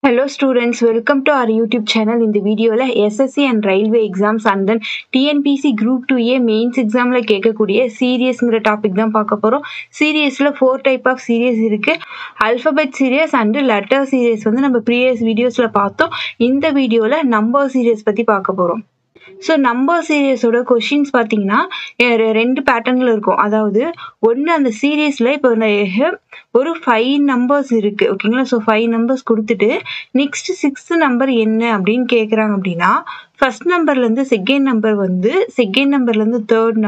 Hello students, welcome to our YouTube channel. In the video SSC and railway exams and then TNPC group 2A mains exam la கேட்கக்கூடிய சீரியஸ்ங்கற topic தான் பார்க்க போறோம். சீரியஸ்ல 4 type of series இருக்கு. Alphabet series and letter series வந்து நம்ம previous வீடியோஸ்ல பார்த்தோம். இந்த வீடியோல நம்பர் சீரியஸ் பத்தி பார்க்க போறோம். ஸோ நம்பர் சீரியஸோட கொஷின்ஸ் பார்த்தீங்கன்னா ரெண்டு பேட்டர்னில் இருக்கும். அதாவது ஒன்று அந்த சீரியஸில் இப்போ ஒரு 5 நம்பர்ஸ் இருக்குது ஓகேங்களா. ஸோ 5 நம்பர்ஸ் கொடுத்துட்டு நெக்ஸ்ட் 6th நம்பர் என்ன அப்படின்னு கேட்குறாங்க. அப்படின்னா ஃபர்ஸ்ட் நம்பர்லேருந்து செகண்ட் நம்பர் வந்து செகண்ட் நம்பர்லேருந்து தேர்ட்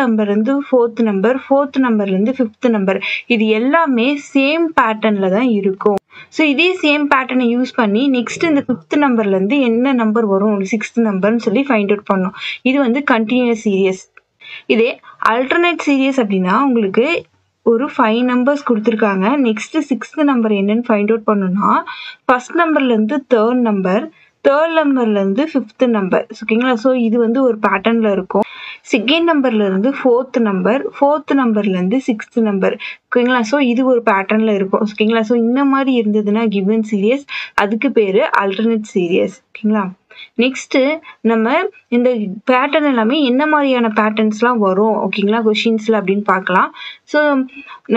நம்பர்லேருந்து ஃபோர்த் நம்பர்லேருந்து 5th நம்பர், இது எல்லாமே சேம் பேட்டர்னில் தான் இருக்கும். ஸோ இதே சேம் பேட்டர்னை யூஸ் பண்ணி நெக்ஸ்ட் இந்த 5th நம்பர்லேருந்து என்ன நம்பர் வரும் 6th நம்பர்னு சொல்லி ஃபைண்ட் அவுட் பண்ணணும். இது வந்து கண்டினியூஸ் சீரியஸ். இதே ஆல்டர்னேட் சீரியஸ் அப்படின்னா உங்களுக்கு ஒரு 5 நம்பர்ஸ் கொடுத்துருக்காங்க. நெக்ஸ்ட் 6th நம்பர் என்னன்னு ஃபைண்ட் அவுட் பண்ணணும்னா ஃபர்ஸ்ட் நம்பர்லேருந்து தேர்ட் நம்பர்லேருந்து 5th நம்பர் ஓகேங்களா. ஸோ இது வந்து ஒரு பேட்டர்னில் இருக்கும். செகண்ட் நம்பர்லேருந்து ஃபோர்த் நம்பர்லேருந்து 6th நம்பர் ஓகேங்களா. ஸோ இது ஒரு பேட்டர்னில் இருக்கும் ஓகேங்களா. ஸோ இந்த மாதிரி இருந்ததுன்னா கிவன் சீரியஸ், அதுக்கு பேர் ஆல்டர்னேட் சீரியஸ் ஓகேங்களா. நெக்ஸ்ட்டு நம்ம இந்த பேட்டர்ன் எல்லாமே என்ன மாதிரியான பேட்டர்ன்ஸ்லாம் வரும் ஓகேங்களா கொஷின்ஸில் அப்படின்னு பார்க்கலாம். ஸோ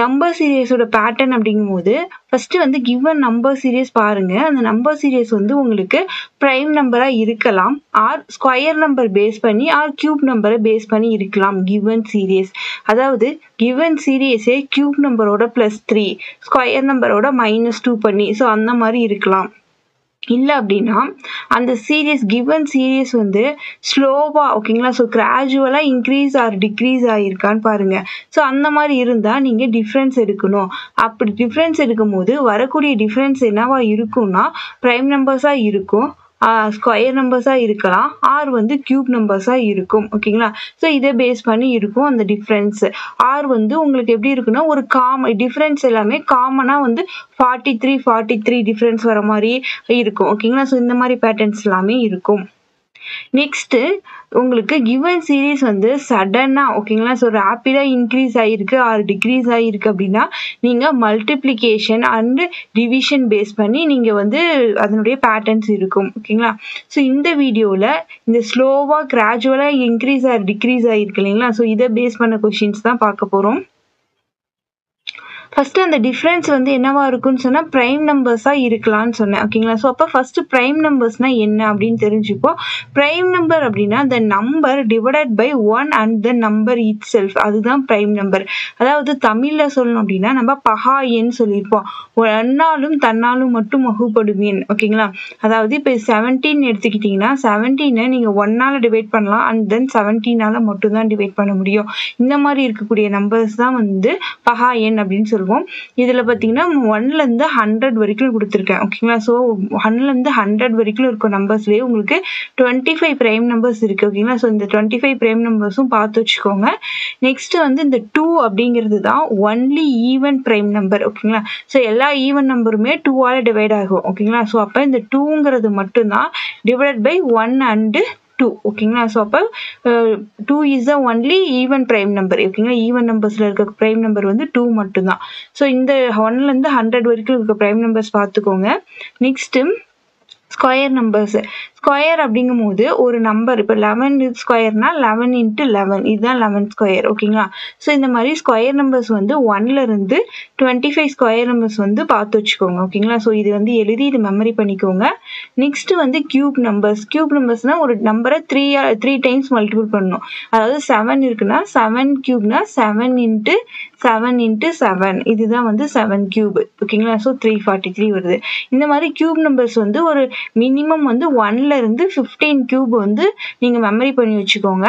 நம்பர் சீரியஸோட பேட்டர்ன் அப்படிங்கும்போது ஃபஸ்ட்டு வந்து கிவன் நம்பர் சீரியஸ் பாருங்கள். அந்த நம்பர் சீரியஸ் வந்து உங்களுக்கு ப்ரைம் நம்பராக இருக்கலாம், ஆர் ஸ்கொயர் நம்பர் பேஸ் பண்ணி, ஆர் கியூப் நம்பரை பேஸ் பண்ணி இருக்கலாம் கிவன் சீரியஸ். அதாவது கிவன் சீரியஸே கியூப் நம்பரோட +3, ஸ்கொயர் நம்பரோட -2 பண்ணி, ஸோ அந்த மாதிரி இருக்கலாம். இல்லை அப்படின்னா அந்த சீரியஸ் கிவன் சீரியஸ் வந்து ஸ்லோவாக ஓகேங்களா. ஸோ கிராஜுவலாக இன்க்ரீஸ் ஆர் டிக்ரீஸ் ஆகிருக்கான்னு பாருங்கள். ஸோ அந்த மாதிரி இருந்தால் நீங்கள் டிஃப்ரென்ஸ் எடுக்கணும். அப்படி டிஃப்ரென்ஸ் எடுக்கும் போது வரக்கூடிய டிஃப்ரென்ஸ் என்னவா இருக்கும்னா ப்ரைம் நம்பர்ஸாக இருக்கும், ஸ்கொயர் நம்பர்ஸாக இருக்கலாம், ஆர் வந்து கியூப் நம்பர்ஸாக இருக்கும் ஓகேங்களா. ஸோ இதை பேஸ் பண்ணி இருக்கும் அந்த டிஃப்ரென்ஸ். ஆர் வந்து உங்களுக்கு எப்படி இருக்குன்னா ஒரு டிஃப்ரென்ஸ் எல்லாமே காமனாக வந்து 43 டிஃப்ரென்ஸ் வர மாதிரி இருக்கும் ஓகேங்களா. ஸோ இந்த மாதிரி பேட்டர்ன்ஸ் எல்லாமே இருக்கும். நெக்ஸ்ட்டு உங்களுக்கு கிவன் சீரீஸ் வந்து சடனாக ஓகேங்களா. ஸோ ரேப்பிடாக இன்க்ரீஸ் ஆகிருக்கு ஆர் டிக்ரீஸ் ஆகிருக்கு அப்படின்னா நீங்கள் மல்டிப்ளிகேஷன் அண்டு டிவிஷன் பேஸ் பண்ணி நீங்கள் வந்து அதனுடைய பேட்டர்ன்ஸ் இருக்கும் ஓகேங்களா. ஸோ இந்த வீடியோவில் இந்த ஸ்லோவாக கிராஜுவலாக இன்க்ரீஸ் ஆர் டிக்ரீஸ் ஆகிருக்கு இல்லைங்களா. ஸோ இதை பேஸ் பண்ண கொஷின்ஸ் தான் பார்க்க போகிறோம். ஃபஸ்ட்டு அந்த டிஃப்ரென்ஸ் வந்து என்னவா இருக்குன்னு சொன்னால் ப்ரைம் நம்பர்ஸாக இருக்கலாம்னு சொன்னேன் ஓகேங்களா. ஸோ அப்போ ஃபஸ்ட்டு ப்ரைம் நம்பர்ஸ்னால் என்ன அப்படின்னு தெரிஞ்சுப்போம். ப்ரைம் நம்பர் அப்படின்னா the number divided by 1 and the number itself, அதுதான் ப்ரைம் நம்பர். அதாவது தமிழில் சொல்லணும் அப்படின்னா நம்ம பகா எண் சொல்லியிருப்போம். எண்ணாலும் தன்னாலும் மட்டும் வகுப்படுவேன் ஓகேங்களா. அதாவது இப்போ 17 எடுத்துக்கிட்டிங்கன்னா 17 நீங்கள் 1ஆல் டிவைட் பண்ணலாம் அண்ட் தென் 17ஆல் மட்டும்தான் டிவைட் பண்ண முடியும். இந்த மாதிரி இருக்கக்கூடிய நம்பர்ஸ் தான் வந்து பகா எண் அப்படின்னு சொல்லுவோம். இதுல பாத்தீங்கன்னா 1லேருந்து 100 வரைக்கும் கொடுத்துருக்கேன் ஓகேங்களா. ஸோ 1லேருந்து 100 வரைக்கும் இருக்க நம்பர்ஸ்லேயே உங்களுக்கு 25 ப்ரைம் நம்பர்ஸ் இருக்கு ஓகேங்களா. ஸோ இந்த 25 ப்ரைம் நம்பர்ஸும் பார்த்து வச்சுக்கோங்க. நெக்ஸ்ட் வந்து இந்த 2 அப்படிங்கிறது தான் ஒன்லி ஈவன் ப்ரைம் நம்பர் ஓகேங்களா. ஸோ எல்லா ஈவன் நம்பருமே 2ஆல் டிவைட் ஆகும் ஓகேங்களா. ஸோ அப்போ இந்த 2ங்கிறது மட்டும்தான் டிவைட் பை 1 அண்டு 2 ஓகேங்களா. ஸோ அப்போ 2 is the only even prime number ஓகேங்களா. ஈவன் நம்பர்ஸில் இருக்க ப்ரைம் நம்பர் வந்து 2 மட்டும்தான். ஸோ இந்த 1லேருந்து 100 வரைக்கும் இருக்க ப்ரைம் நம்பர்ஸ் பார்த்துக்கோங்க. Next square numbers. ஸ்கொயர் அப்படிங்கும் போது ஒரு நம்பர் இப்போ 11 ஸ்கொயர்னா 11 × 11, இதுதான் 11 ஸ்கொயர் ஓகேங்களா. ஸோ இந்த மாதிரி ஸ்கொயர் நம்பர்ஸ் வந்து 1லேருந்து 25 ஸ்கொயர் நம்பர்ஸ் வந்து பார்த்து வச்சுக்கோங்க ஓகேங்களா. ஸோ இது வந்து எழுதி இது மெமரி பண்ணிக்கோங்க. நெக்ஸ்ட் வந்து கியூப் நம்பர்ஸ்னால் ஒரு நம்பரை 3 டைம்ஸ் மல்டிபிள் பண்ணணும். அதாவது 7 இருக்குன்னா 7 கியூப்னா 7 × 7 × 7, இதுதான் வந்து 7 கியூப் ஓகேங்களா. ஸோ 343 வருது. இந்த மாதிரி கியூப் நம்பர்ஸ் வந்து ஒரு மினிமம் வந்து 1லேருந்து 15 கியூப் வந்து நீங்கள் மெமரி பண்ணி வச்சுக்கோங்க.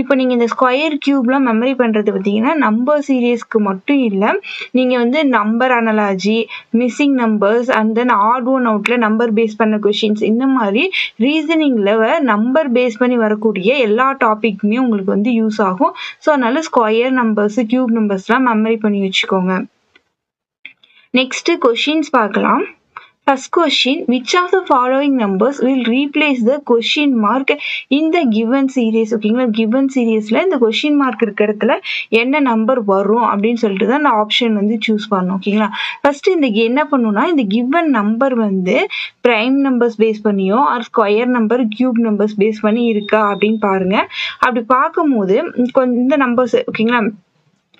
இப்போ நீங்கள் இந்த ஸ்கொயர் கியூப்லாம் மெமரி பண்ணுறது பார்த்தீங்கன்னா நம்பர் சீரியஸ்க்கு மட்டும் இல்லை, நீங்கள் வந்து number analogy, missing numbers and then odd one அவுட்டில் நம்பர் பேஸ் பண்ண கொஷின்ஸ், இந்த மாதிரி ரீசனிங்கில் நம்பர் பேஸ் பண்ணி வரக்கூடிய எல்லா டாபிக்குமே உங்களுக்கு வந்து யூஸ் ஆகும். ஸோ அதனால ஸ்கொயர் நம்பர்ஸ் கியூப் நம்பர்ஸ்லாம் மெமரி பண்ணி வச்சுக்கோங்க. நெக்ஸ்ட்டு கொஷின்ஸ் பார்க்கலாம். First question, which of the following numbers will replace the question mark in the given series? ஓகேங்களா, given seriesல இந்த question mark இருக்க இடத்துல என்ன நம்பர் வரும் அப்படின்னு சொல்லிட்டு தான் நான் ஆப்ஷன் வந்து சூஸ் பண்ணணும். ஓகேங்களா, ஃபர்ஸ்ட் இந்த என்ன பண்ணணும்னா, இந்த given நம்பர் வந்து பிரைம் நம்பர்ஸ் பேஸ் பண்ணியோ or square number cube numbers base பண்ணி இருக்கா அப்படின்னு பாருங்க. அப்படி பார்க்கும்போது கொஞ்சம் இந்த நம்பர்ஸ் ஓகேங்களா,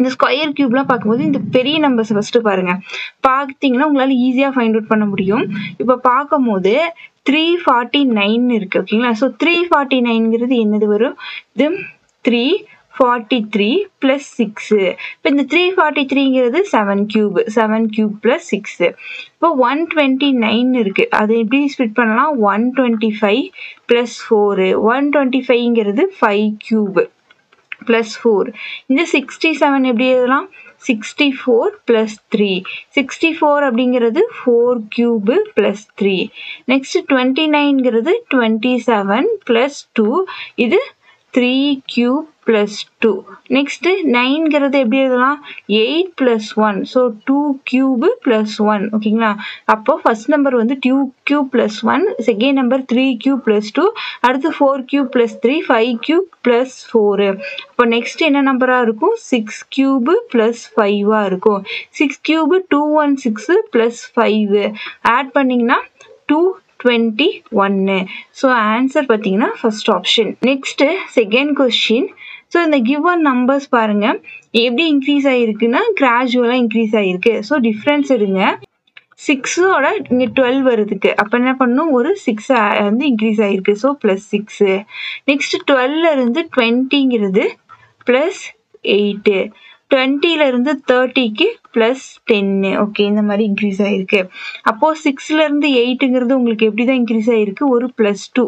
இந்த ஸ்கொயர் கியூப்லாம் பார்க்கும்போது இந்த பெரிய நம்பர்ஸ் ஃபர்ஸ்ட் பாருங்க. பார்த்தீங்கன்னா உங்களால ஈஸியா ஃபைண்ட் அவுட் பண்ண முடியும். இப்போ பார்க்கும்போது 349 இருக்கு. ஓகேங்களா, ஸோ 349ங்கிறது என்னது வரும்? இது 343 plus 6. இப்போ இந்த 343ங்கிறது 7 cube plus 6. இப்போ 129 இருக்கு. அதை எப்படி ஸ்ப்ளிட் பண்ணலாம்? 125 plus 4. 125ங்கிறது 5 cube plus 4. இந்த 67 எப்படி எழுதலாம்? 64 plus 3. 64 அப்படிங்கிறது 4 cube plus 3. நெக்ஸ்ட் 29ங்கிறது 27 plus 2. இது 3 cube plus 2. நெக்ஸ்ட் 9ங்கிறது எப்படி எழுதலாம்? 8 plus 1. So 2 cube plus 1. ஓகேங்களா, அப்போ ஃபர்ஸ்ட் நம்பர் வந்து 2 cube plus 1, second number 3 cube plus 2, அடுத்து 4 cube plus 3, 5 cube plus 4. அப்போ நெக்ஸ்ட் என்ன நம்பரா இருக்கும்? 6 cube plus 5 இருக்கும். 6 cube 216 plus 5 ஆட் பண்ணீங்கன்னா 221. ஸோ ஆன்சர் பார்த்தீங்கன்னா first option. Next second question. So இந்த கிவன் நம்பர்ஸ் பாருங்க எப்படி இன்க்ரீஸ் ஆகிருக்குன்னா கிராஜுவலாக இன்க்ரீஸ் ஆகிருக்கு. ஸோ டிஃப்ரென்ஸ் எடுங்க. 6ஓட இங்கே 12 வருதுக்கு, அப்போ என்ன பண்ணணும்? ஒரு 6 வந்து இன்க்ரீஸ் ஆகிருக்கு. So plus 6. நெக்ஸ்ட் 12ல இருந்து 20ங்கிறது ப்ளஸ் 8. 20ல இருந்து 30க்கு ப்ளஸ் 10. ஓகே, இந்த மாதிரி இன்க்ரீஸ் ஆகிருக்கு. அப்போது 6ல இருந்து 8ங்கிறது உங்களுக்கு எப்படி தான் இன்க்ரீஸ் ஆகிருக்கு? ஒரு ப்ளஸ் 2.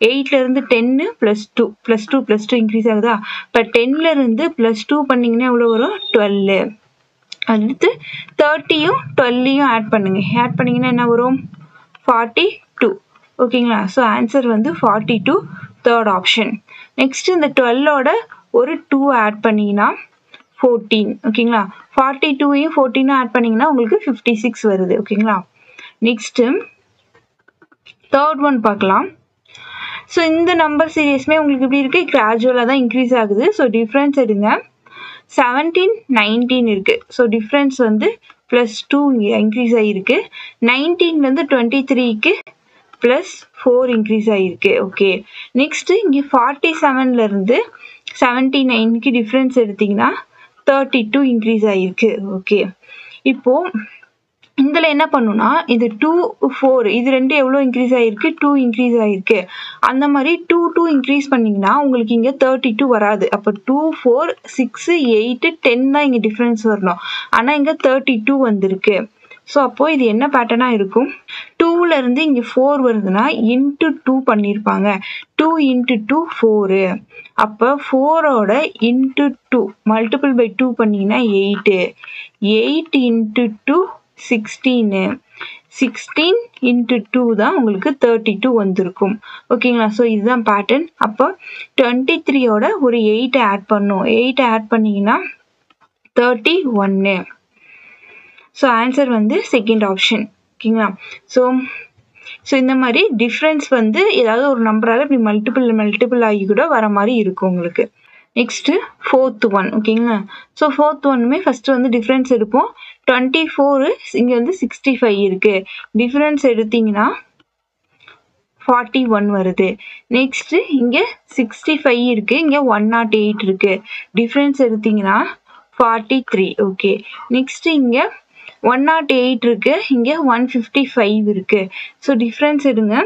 8ல இருந்து 10 ப்ளஸ் 2 ப்ளஸ் 2 ப்ளஸ் 2 இன்க்ரீஸ் ஆகுதா? இப்போ 10ல இருந்து ப்ளஸ் 2 பண்ணிங்கன்னா எவ்வளோ வரும்? 12. அடுத்து 30யும் 12யும் ஆட் பண்ணுங்க. ஆட் பண்ணிங்கன்னா என்ன வரும்? 42. ஓகேங்களா, ஸோ ஆன்சர் வந்து 42, தேர்ட் ஆப்ஷன். நெக்ஸ்ட் இந்த 12ஓட ஒரு 2 ஆட் பண்ணிங்கன்னா 14. ஓகேங்களா, 42யும் 14யும் ஆட் பண்ணிங்கன்னா உங்களுக்கு 56 வருது. ஓகேங்களா, நெக்ஸ்ட்டு தேர்ட் ஒன் பார்க்கலாம். ஸோ இந்த நம்பர் சீரியஸ்மே உங்களுக்கு எப்படி இருக்குது? கிராஜுவலாக தான் இன்க்ரீஸ் ஆகுது. ஸோ டிஃப்ரென்ஸ் எடுங்க. 17, 19 இருக்கு. ஸோ டிஃப்ரென்ஸ் வந்து ப்ளஸ் 2 இன்க்ரீஸ் ஆகிருக்கு. 19லேருந்து 23க்கு ப்ளஸ் 4 இன்க்ரீஸ் ஆகிருக்கு. ஓகே, நெக்ஸ்ட்டு இங்கே 47லேருந்து 79க்கு டிஃப்ரென்ஸ் எடுத்திங்கன்னா 32 இன்க்ரீஸ் ஆகிருக்கு. ஓகே, இப்போது இதில் என்ன பண்ணுன்னா, இது 2, 4 இது ரெண்டு எவ்வளோ இன்க்ரீஸ் ஆகிருக்கு? 2 இன்க்ரீஸ் ஆகிருக்கு. அந்த மாதிரி 2 இன்க்ரீஸ் பண்ணிங்கன்னா உங்களுக்கு இங்கே 32 வராது. அப்போ 2, 4, 6, 8, 10 தான் இங்கே டிஃப்ரென்ஸ் வரணும். ஆனால் இங்கே 32 வந்திருக்கு. ஸோ அப்போது இது என்ன பேட்டர்னாக இருக்கும்? 2லேருந்து இங்கே 4 வருதுன்னா இன்ட்டு 2 பண்ணியிருப்பாங்க. 2 × 2 4. அப்போ 4ஓட இன்ட்டு 2 மல்டிபிள் பை 2 பண்ணிங்கன்னா 8. 8 × 2 16. 16 × 2 தான் உங்களுக்கு 32 வந்திருக்கும். ஓகேங்களா, ஸோ இதுதான் பேட்டர்ன். அப்போ 23ஓட ஒரு 8 ஆட் பண்ணும். 8 ஆட் பண்ணிங்கன்னா 31. ஸோ ஆன்சர் வந்து செகண்ட் ஆப்ஷன். ஓகேங்களா, ஸோ இந்த மாதிரி டிஃப்ரென்ஸ் வந்து ஏதாவது ஒரு நம்பரால் இப்படி மல்டிபிள் ஆகி கூட வர மாதிரி இருக்கும் உங்களுக்கு. Next fourth one. ஓகேங்களா, ஸோ ஃபோர்த் ஒன்னுமே ஃபஸ்ட்டு வந்து டிஃப்ரென்ஸ் எடுப்போம். 24 இங்கே வந்து 65 இருக்குது. டிஃப்ரென்ஸ் எடுத்திங்கன்னா 41 வருது. நெக்ஸ்ட்டு இங்கே 65 இருக்குது, இங்கே 108 இருக்குது. டிஃப்ரென்ஸ் எடுத்திங்கன்னா 43. ஓகே, நெக்ஸ்ட்டு இங்கே 108 இருக்குது, இங்கே 155 இருக்குது. ஸோ டிஃப்ரென்ஸ் எடுங்க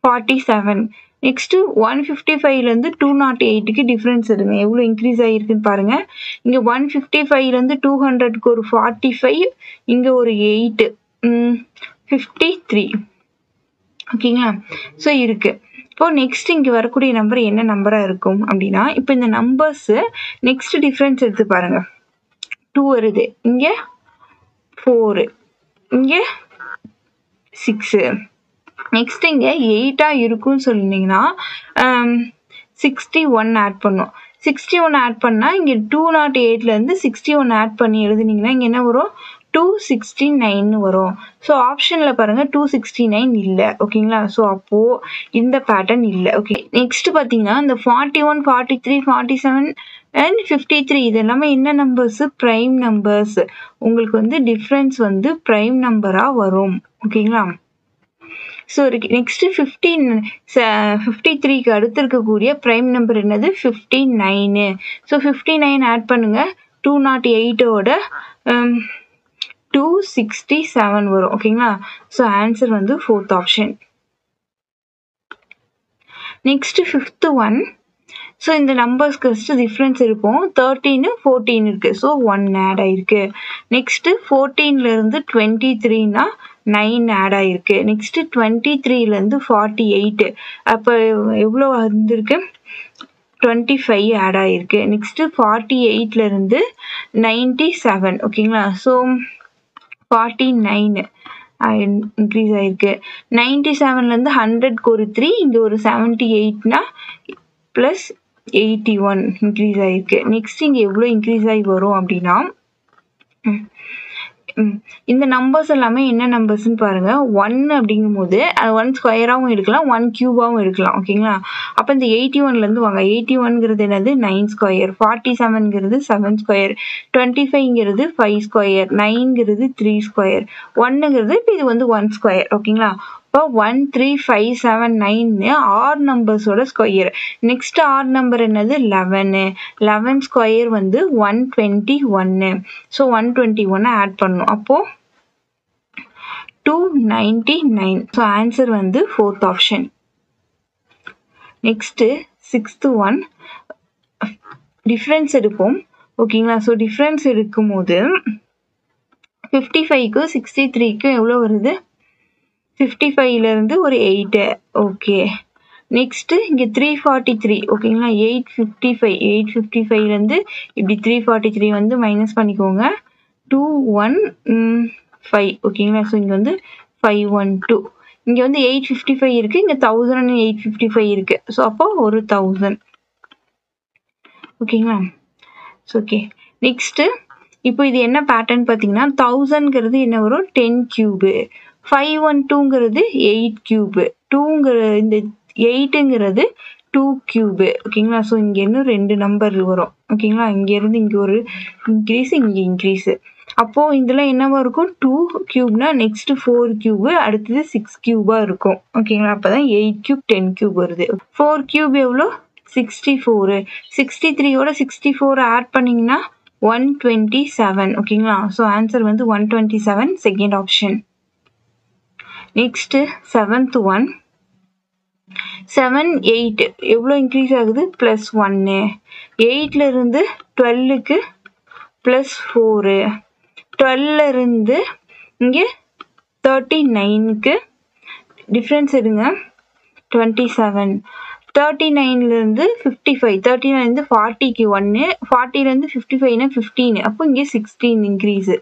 47. நெக்ஸ்ட்டு 155லேருந்து 208க்கு டிஃப்ரென்ஸ் எடுங்க. எவ்வளோ இன்க்ரீஸ் ஆகிருக்குன்னு பாருங்கள். இங்கே 155லேருந்து 200க்கு ஒரு 45, இங்கே ஒரு 8, 53. ஓகேங்களா, ஸோ இருக்குது. இப்போது நெக்ஸ்ட் இங்கே வரக்கூடிய நம்பர் என்ன நம்பராக இருக்கும் அப்படின்னா, இப்போ இந்த நம்பர்ஸு நெக்ஸ்ட் டிஃப்ரென்ஸ் எடுத்து பாருங்கள். 2 வருது, இங்கே 4, இங்கே 6. நெக்ஸ்ட் இங்கே 8 இருக்குன்னு சொன்னீங்கன்னா 61 ஆட் பண்ணும். 61 ஆட் பண்ணால் இங்கே 208லேருந்து 61 ஆட் பண்ணி எழுதுனீங்கன்னா இங்கே என்ன வரும்? 269 வரும். ஸோ ஆப்ஷன்ல பாருங்க 269 இல்லை. ஓகேங்களா? ஸோ அப்போ இந்த பேட்டர்ன் இல்லை. ஓகே, நெக்ஸ்ட் பார்த்தீங்கன்னா இந்த 41, 43, 47 அண்ட் 53 இது எல்லாமே என்ன நம்பர்ஸ்? Prime numbers. உங்களுக்கு வந்து டிஃபரன்ஸ் வந்து பிரைம் நம்பரா வரும். ஓகேங்களா? ஸோ நெக்ஸ்ட் 53க்கு அடுத்து இருக்கக்கூடிய பிரைம் நம்பர் என்னது? 59. ஸோ 59 ஆட் பண்ணுங்க 208ஓட 267 வரும். ஓகேங்களா? ஸோ ஆன்சர் வந்து 4th option. Next 5th one. So இந்த நம்பர்ஸ்க்கு டிஃப்ரென்ஸ் இருக்கும். 13, 14 இருக்கு. ஸோ 1 ஆட் ஆயிருக்கு. நெக்ஸ்ட் 14ல இருந்து 23னா 9 ஆட் ஆயிருக்கு. நெக்ஸ்ட் 23ல இருந்து 48 அப்போ எவ்வளோ இருந்திருக்கு? 25 ஆட் ஆயிருக்கு. நெக்ஸ்ட் 48ல இருந்து 97. ஓகேங்களா? ஸோ 49 இன்க்ரீஸ் ஆயிருக்கு. 97ல இருந்து 100க்கு ஒரு 3, இங்க ஒரு 78னா பிளஸ் 81 இன்க்ரீஸ் ஆயிருக்கு. நெக்ஸ்ட் இங்க எவ்வளோ இன்க்ரீஸ் ஆகி வரும் அப்படின்னா இந்த நம்பர்ஸ் எல்லாமே என்ன நம்பர்ஸ்ன்னு பாருங்க. 1 அப்படிங்கும் போது 1 ஸ்கொயராகவும் எடுக்கலாம், 1 கியூபாகவும் எடுக்கலாம். ஓகேங்களா? அப்போ இந்த 81ல இருந்து வாங்க. 81ங்கிறது என்னது? 9 ஸ்கொயர். 47ங்கிறது 7 ஸ்கொயர். 25ங்கிறது 5 ஸ்கொயர். 9ங்கிறது 3 ஸ்கொயர். 1ங்கிறது இப்போ இது வந்து 1 ஸ்கொயர். ஓகேங்களா? இப்போ 1, 3, 5, 7, 9 ஆர் நம்பர்ஸோட ஸ்கொயர். நெக்ஸ்ட் ஆர் நம்பர் என்னது? 11. 11 ஸ்கொயர் வந்து 121. ஸோ 121 ஆட் பண்ணும். அப்போ 299. ஸோ ஆன்சர் வந்து 4th option. Next 6th one. Difference எடுப்போம். ஓகேங்களா? ஸோ டிஃப்ரென்ஸ் எடுக்கும் போது 55க்கும் 63க்கும் எவ்வளோ வருது? 55ல இருந்து ஒரு 8. ஓகே, நெக்ஸ்ட் இங்க 343. ஓகேங்களா? 855ல இருந்து இப்படி 343 வந்து மைனஸ் பண்ணிக்கோங்க. 215. ஓகேங்களா? ஸோ இங்க வந்து 512. இங்க வந்து 855 இருக்கு, இங்க 1855 இருக்கு. ஸோ அப்போ ஒரு 1000. ஓகேங்களா? ஓகே, நெக்ஸ்ட் இப்போ இது என்ன பேட்டர்ன் பார்த்தீங்கன்னா 1000ங்கிறது என்ன வரும்? 10 கியூபு. 512ங்கிறது 8 கியூபு. 2ங்கிற இந்த 8ங்கிறது 2 கியூபு. ஓகேங்களா? ஸோ இங்க இன்னும் 2 நம்பர் வரும். ஓகேங்களா? இங்க இருந்து இங்க ஒரு இன்க்ரீஸ், இங்க இன்க்ரீஸ். அப்போ இதுல என்னவா இருக்கும்? 2 கியூப்னா நெக்ஸ்ட் 4 கியூபு, அடுத்தது 6 கியூபா இருக்கும். ஓகேங்களா? அப்பதான் 8 கியூப் 10 கியூப் வருது. 4 கியூப் எவ்வளோ? 64. 63யோட 64 ஆட் பண்ணீங்கன்னா 127. ஓகேங்களா? ஸோ ஆன்சர் வந்து 127, second option. Next 7th one. 7, 8 எவ்வளோ இன்க்ரீஸ் ஆகுது? +1. 8ல இருந்து 12க்கு +4. 12ல இருந்து இங்கே 39க்கு டிஃப்ரென்ஸ் எடுங்க. 27. 39ல இருந்து 55. 39ல இருந்து 40க்கு 1. 40ல இருந்து 55னா 15. அப்போ இங்கே 16 இன்க்ரீஸ்.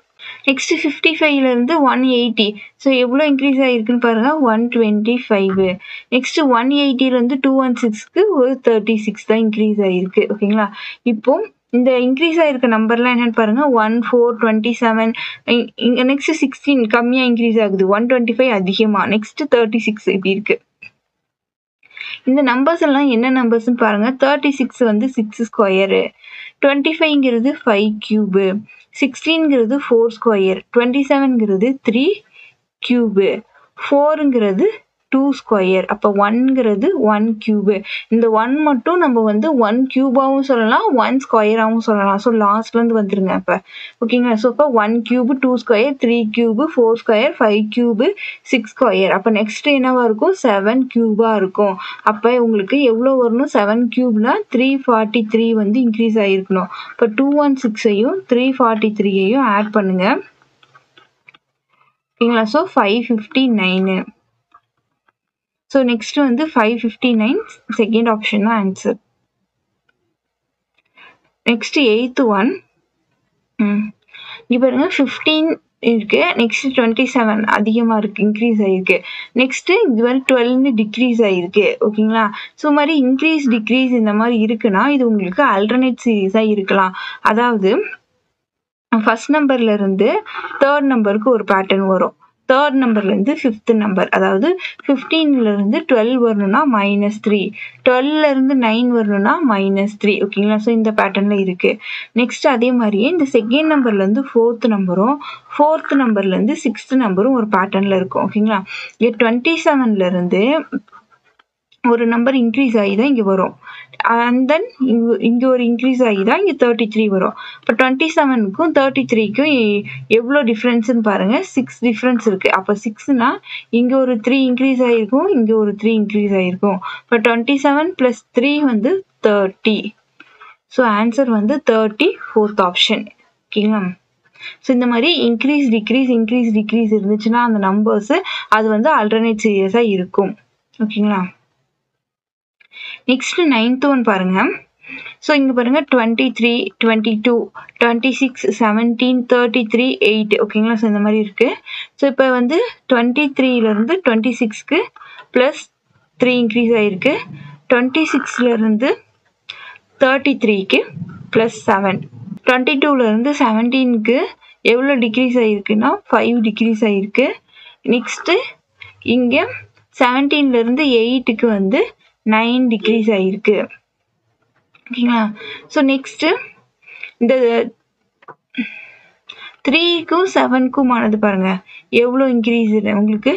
நெக்ஸ்ட் 55ல இருந்து 180. ஸோ எவ்வளோ இன்க்ரீஸ் ஆகிருக்குன்னு பாருங்க, 125. நெக்ஸ்ட் 180ல இருந்து 216க்கு ஒரு 36 தான் இன்க்ரீஸ் ஆகிருக்கு. ஓகேங்களா? இப்போ இந்த இன்க்ரீஸ் ஆகிருக்க நம்பர்லாம் என்னன்னு பாருங்க. 1, 4, 27. நெக்ஸ்ட் 16 கம்மியாக இன்க்ரீஸ் ஆகுது, 125 அதிகமாக, நெக்ஸ்ட் 36 இப்படி இருக்கு. இந்த நம்பர்ஸ் எல்லாம் என்ன நம்பர்ஸ்ன்னு பாருங்க. 36 வந்து 6 ஸ்கொயரு. 25ங்கிறது 5 கியூபு. 16ங்கிறது 4 ஸ்கொயர். 27ங்கிறது 3 கியூபு. 4ங்கிறது 2 ஸ்கொயர். அப்போ 1ங்கிறது 1 கியூபு. இந்த 1 மட்டும் நம்ம வந்து 1 கியூபாவும் சொல்லலாம், 1 ஸ்கொயராகவும் சொல்லலாம். ஸோ லாஸ்ட்லேருந்து வந்துருங்க அப்போ. ஓகேங்களா? ஸோ இப்போ 1 cube, 2 square, 3 cube, 4 square, 5 cube, 6 square. அப்போ நெக்ஸ்ட் என்னவா இருக்கும்? 7 கியூபாக இருக்கும். அப்போ உங்களுக்கு எவ்வளோ வரணும்? 7 கியூப்னா 343 வந்து இன்க்ரீஸ் ஆகிருக்கணும். இப்போ 216ஐயும் 343ஐயும் ஆட் பண்ணுங்க. ஓகேங்களா? ஸோ 559. ஸோ நெக்ஸ்ட் வந்து 559, செகண்ட் ஆப்ஷன் தான் ஆன்சர். Next 8th one. இங்கே பாருங்க 15 இருக்கு, நெக்ஸ்ட் 27 அதிகமாக இருக்கு, இன்க்ரீஸ் ஆகிருக்கு. நெக்ஸ்ட் இது மாதிரி 12 டிக்ரீஸ் ஆகிருக்கு. ஓகேங்களா? ஸோ மாதிரி இன்க்ரீஸ் டிக்ரீஸ் இந்த மாதிரி இருக்குன்னா இது உங்களுக்கு ஆல்டர்னேட் சீரீஸாக இருக்கலாம். அதாவது ஃபர்ஸ்ட் நம்பர்ல இருந்து தேர்ட் நம்பருக்கு ஒரு பேட்டர்ன் வரும். தேர்ட் நம்பர்ல இருந்து ஃபிஃப்த் நம்பர், அதாவது 15ல இருந்து 12 வரணும்னா -3, 12ல இருந்து 9 வரணும்னா -3. ஓகேங்களா? ஸோ இந்த பேட்டர்ன்ல இருக்கு. நெக்ஸ்ட் அதே மாதிரியே இந்த செகண்ட் நம்பர்ல இருந்து ஃபோர்த் நம்பரும், ஃபோர்த் நம்பர்ல இருந்து சிக்ஸ்த் நம்பரும் ஒரு பேட்டர்ன்ல இருக்கும். ஓகேங்களா? 27ல இருந்து ஒரு நம்பர் இன்க்ரீஸ் ஆகி தான் இங்கே வரும். அண்ட் தென் இங்கே ஒரு இன்க்ரீஸ் ஆகி தான் இங்கே 33 வரும். இப்போ 27க்கும் 33க்கும் எவ்வளோ டிஃப்ரென்ஸ்ன்னு பாருங்க. 6 டிஃப்ரென்ஸ் இருக்கு. அப்போ 6னா இங்கே ஒரு 3 இன்க்ரீஸ் ஆகிருக்கும், இங்கே ஒரு 3 இன்க்ரீஸ் ஆகிருக்கும். இப்போ 27 + 3 வந்து 30. ஸோ ஆன்சர் வந்து 34th ஆப்ஷன். ஓகேங்களா? ஸோ இந்த மாதிரி இன்க்ரீஸ் டிக்ரீஸ் இருந்துச்சுன்னா அந்த நம்பர்ஸ் அது வந்து ஆல்டர்னேட் சீரியஸாக இருக்கும். ஓகேங்களா? நெக்ஸ்ட் 9th ஒன் பாருங்க. ஸோ இங்கே பாருங்க 23, 22, 26, 17, 33, 8. ஓகேங்களா? ஸோ இந்த மாதிரி இருக்கு. ஸோ இப்போ வந்து 23லேருந்து 26க்கு +3 இன்க்ரீஸ் ஆகிருக்கு. 26லேருந்து 33க்கு +7. 22லேருந்து 17க்கு எவ்வளோ டிக்ரீஸ் ஆகிருக்குன்னா 5 டிக்ரீஸ் ஆகிருக்கு. நெக்ஸ்ட்டு இங்கே 17லேருந்து 8க்கு வந்து 9 டிக்ரீஸ் ஆகிருக்கு. ஓகேங்களா? ஸோ நெக்ஸ்ட்டு இந்த 3க்கும் 7க்கும் ஆனது பாருங்க எவ்வளோ இன்க்ரீஸ் உங்களுக்கு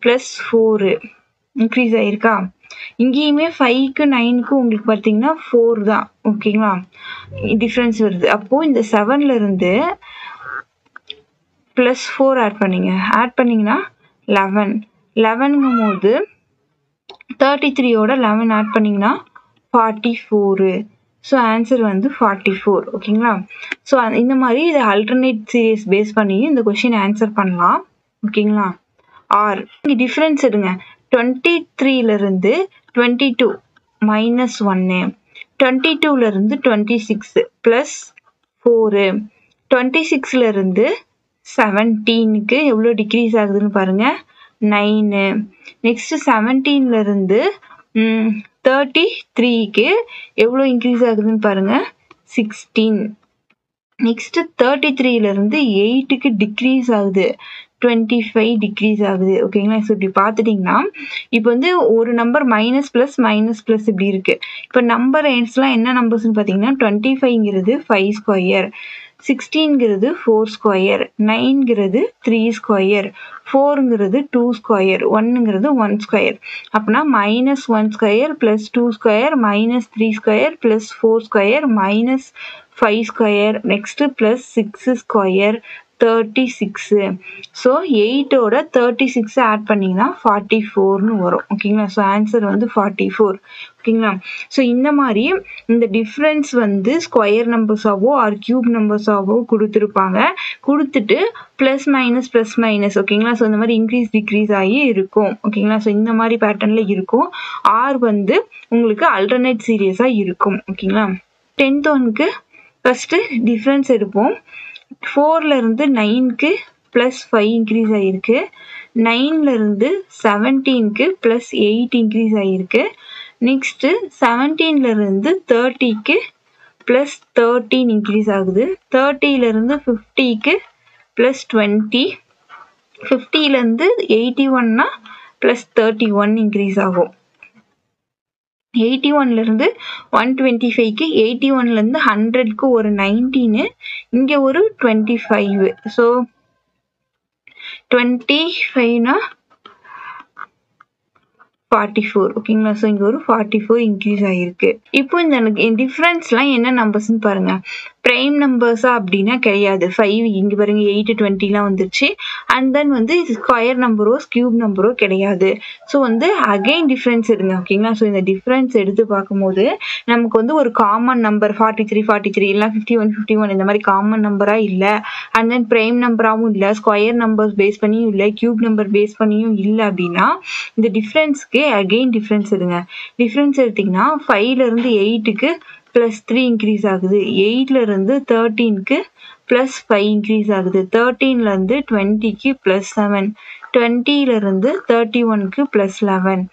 +4 இன்க்ரீஸ் ஆகிருக்கா? இங்கேயுமே 5க்கு 9க்கும் உங்களுக்கு பார்த்தீங்கன்னா 4 தான். ஓகேங்களா? டிஃப்ரென்ஸ் வருது. அப்போது இந்த 7லேருந்து +4 ஆட் பண்ணிங்கன்னா 11. 11ங்கும் போது 33யோட 11 ஆட் பண்ணிங்கன்னா 44. ஸோ ஆன்சர் வந்து 44. ஓகேங்களா? ஸோ இந்த மாதிரி இதை ஆல்டர்னேட் சீரியஸ் பேஸ் பண்ணி இந்த கொஷின் ஆன்சர் பண்ணலாம். ஓகேங்களா? ஆர் இங்கே டிஃப்ரென்ஸ் எடுங்க. 23லேருந்து 22 -1, 22லேருந்து 26 +4, 26லேருந்து 17க்கு எவ்வளோ டிக்ரீஸ் ஆகுதுன்னு பாருங்க 9. நெக்ஸ்ட் 17லேருந்து 33க்கு எவ்வளோ இன்க்ரீஸ் ஆகுதுன்னு பாருங்க 16. நெக்ஸ்ட் 33லேருந்து 8க்கு டிக்ரீஸ் ஆகுது 25 டிக்ரீஸ் ஆகுது. ஓகேங்களா? ஸோ இப்படி பார்த்துட்டிங்கன்னா இப்போ வந்து ஒரு நம்பர் மைனஸ் ப்ளஸ் இப்படி இருக்கு. இப்போ நம்பர் எண்ட்ஸ்லாம் என்ன நம்பர்ஸ்ன்னு பார்த்தீங்கன்னா 25ங்கிறது 5 ஸ்கொயர், 16ங்கிறது 4 ஸ்கொயர், 9ங்கிறது 3 ஸ்கொயர், 4ங்கிறது 2 ஸ்கொயர், 1ங்கிறது 1 ஸ்கொயர். அப்படின்னா -1 square +2 square -3 square +4 square -5 square next +6 square 36. So 8ஓட 36 ஆட் பண்ணிங்கன்னா 44ன்னு வரும். ஓகேங்களா? ஸோ ஆன்சர் வந்து 44. ஓகேங்களா? ஸோ இந்த மாதிரி இந்த டிஃப்ரென்ஸ் வந்து ஸ்கொயர் நம்பர்ஸாவோ ஆர் கியூப் நம்பர்ஸாவோ கொடுத்துருப்பாங்க. கொடுத்துட்டு ப்ளஸ் மைனஸ் ஓகேங்களா? ஸோ இந்த மாதிரி இன்க்ரீஸ் டிக்ரீஸ் ஆகி இருக்கும். ஓகேங்களா? ஸோ இந்த மாதிரி பேட்டர்னில் இருக்கும். ஆர் வந்து உங்களுக்கு ஆல்டர்னேட் சீரியஸாக இருக்கும். ஓகேங்களா? 10th ஒன்க்கு ஃபஸ்ட்டு டிஃப்ரென்ஸ் எடுப்போம். 4லேருந்து 9க்கு +5 இன்க்ரீஸ் ஆகிருக்கு. 9லேருந்து 17க்கு +8 இன்க்ரீஸ் ஆகிருக்கு. நெக்ஸ்ட்டு 17லேருந்து 30க்கு +13 இன்க்ரீஸ் ஆகுது. 30லேருந்து 50க்கு +20, 50லேருந்து 81னா +31 இன்க்ரீஸ் ஆகும். 81லேருந்து 125க்கு 81லேருந்து 100க்கு ஒரு 19, இங்கே ஒரு 25. ஸோ 25னா 44. ஓகேங்களா? ஸோ இங்கே ஒரு 44 இன்க்ரீஸ் ஆகிருக்கு. இப்போ இந்த டிஃப்ரென்ஸ்லாம் என்ன நம்பர்ஸ்ன்னு பாருங்க. ப்ரைம் நம்பர்ஸா அப்படின்னா கிடையாது. 5 இங்கே பாருங்க 8, 20லாம் வந்துருச்சு. அண்ட் தென் வந்து இது ஸ்கொயர் நம்பரோ கியூப் நம்பரோ கிடையாது. ஸோ வந்து அகைன் டிஃப்ரென்ஸ் எடுங்க. ஓகேங்களா? ஸோ இந்த டிஃப்ரென்ஸ் எடுத்து பார்க்கும்போது நமக்கு வந்து ஒரு காமன் நம்பர் 43 இல்லை 51 இந்த மாதிரி காமன் நம்பராக இல்லை. அண்ட் தென் ப்ரைம் நம்பராகவும் இல்லை, ஸ்கொயர் நம்பர்ஸ் பேஸ் பண்ணியும் இல்லை, கியூப் நம்பர் பேஸ் பண்ணியும் இல்லை. அப்படின்னா இந்த டிஃப்ரென்ஸ்க்கு அகைன் டிஃப்ரென்ஸ் எடுங்க. டிஃப்ரென்ஸ் எடுத்தீங்கன்னா 5லேருந்து 8க்கு +3 இன்க்ரீஸ் ஆகுது. 8லேருந்து 13க்கு +5 இன்க்ரீஸ் ஆகுது. 13லேருந்து 20க்கு +7, 20லேருந்து 31க்கு +11,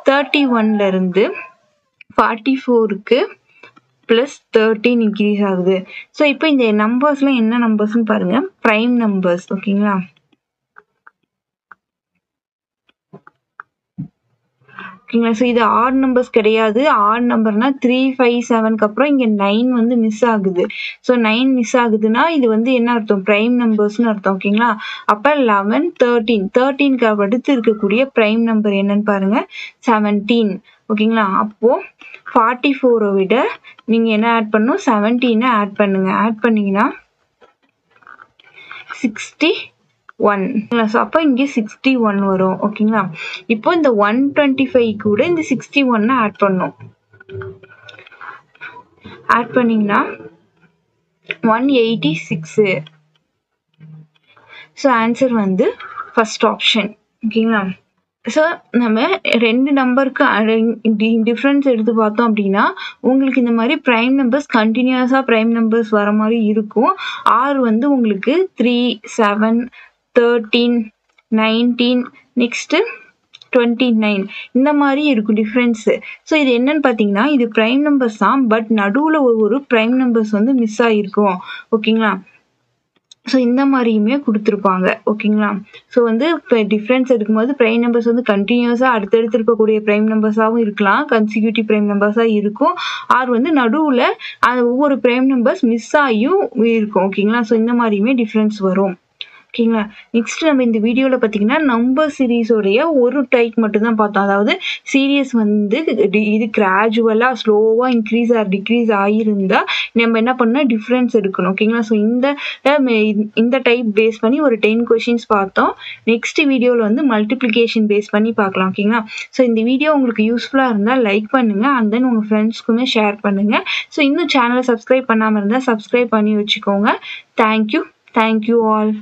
31லேருந்து 44க்கு plus 13 இன்க்ரீஸ் ஆகுது. ஸோ இப்போ இந்த நம்பர்ஸ்ல என்ன நம்பர்ஸ்னு பாருங்க, ப்ரைம் நம்பர்ஸ். ஓகேங்களா, ஓகேங்களா. ஸோ இது ஆட் நம்பர்ஸ் கிடையாது. ஆட் நம்பர்னா 3, 5, 7க்கு அப்புறம் இங்கே 9 வந்து மிஸ் ஆகுது. ஸோ 9 மிஸ் ஆகுதுன்னா இது வந்து என்ன அர்த்தம், ப்ரைம் நம்பர்ஸ்னு அர்த்தம். ஓகேங்களா, அப்போ 11, 13, 13க்கு அடுத்து இருக்கக்கூடிய ப்ரைம் நம்பர் என்னன்னு பாருங்க, 17. ஓகேங்களா, அப்போ 44 விட நீங்க என்ன ஆட் பண்ணணும், 17 ஆட் பண்ணுங்க. ஆட் பண்ணீங்கன்னா 61. ஸோ அப்போ இங்கே 61 வரும். ஓகேங்களா, இப்போ இந்த 125 கூட இந்த 61 ஆட் பண்ணும். ஆட் பண்ணீங்கன்னா 186. ஸோ ஆன்சர் வந்து ஃபர்ஸ்ட் ஆப்ஷன். ஓகேங்களா, ஸோ நம்ம ரெண்டு நம்பருக்கு டிஃப்ரென்ஸ் எடுத்து பார்த்தோம் அப்படின்னா உங்களுக்கு இந்த மாதிரி ப்ரைம் நம்பர்ஸ் கண்டினியூஸாக ப்ரைம் நம்பர்ஸ் வர மாதிரி இருக்கும். ஆர் வந்து உங்களுக்கு 3, 7, 13, 19, நெக்ஸ்ட்டு 29 இந்த மாதிரி இருக்கும் டிஃப்ரென்ஸு. ஸோ இது என்னன்னு பார்த்தீங்கன்னா இது ப்ரைம் நம்பர்ஸ் தான், பட் நடுவில் ஒரு ப்ரைம் நம்பர்ஸ் வந்து மிஸ் ஆகிருக்கும். ஓகேங்களா, ஸோ இந்த மாதிரியுமே கொடுத்துருப்பாங்க. ஓகேங்களா, ஸோ வந்து இப்போ டிஃப்ரென்ஸ் எடுக்கும்போது ப்ரைம் நம்பர்ஸ் வந்து கண்டினியூஸாக அடுத்தடுத்து இருக்கக்கூடிய ப்ரைம் நம்பர்ஸாகவும் இருக்கலாம், கன்சிக்யூட்டிவ் ப்ரைம் நம்பர்ஸாக இருக்கும். ஆர் வந்து நடுவில் ஒவ்வொரு ப்ரைம் நம்பர்ஸ் மிஸ் ஆகியும் இருக்கும். ஓகேங்களா, ஸோ இந்த மாதிரியுமே டிஃப்ரென்ஸ் வரும். ஓகேங்களா, நெக்ஸ்ட் நம்ம இந்த வீடியோவில் பார்த்தீங்கன்னா நம்பர் சீரீஸோடைய ஒரு டைப் மட்டும் தான் பார்த்தோம். அதாவது சீரியஸ் வந்து இது கிராஜுவலாக ஸ்லோவாக இன்க்ரீஸ் ஆர் டிக்ரீஸ் ஆகியிருந்தா நம்ம என்ன பண்ணால் டிஃப்ரென்ஸ் எடுக்கணும். ஓகேங்களா, ஸோ இந்த டைப் பேஸ் பண்ணி ஒரு 10 கொஷின்ஸ் பார்த்தோம். நெக்ஸ்ட் வீடியோவில் வந்து மல்டிப்ளிகேஷன் பேஸ் பண்ணி பார்க்கலாம். ஓகேங்களா, ஸோ இந்த வீடியோ உங்களுக்கு யூஸ்ஃபுல்லாக இருந்தால் லைக் பண்ணுங்கள், அண்ட் தென் உங்கள் ஃப்ரெண்ட்ஸ்க்குமே ஷேர் பண்ணுங்கள். ஸோ இன்னும் சேனலை சப்ஸ்கிரைப் பண்ணாமல் இருந்தால் சப்ஸ்கிரைப் பண்ணி வச்சுக்கோங்க. Thank you all.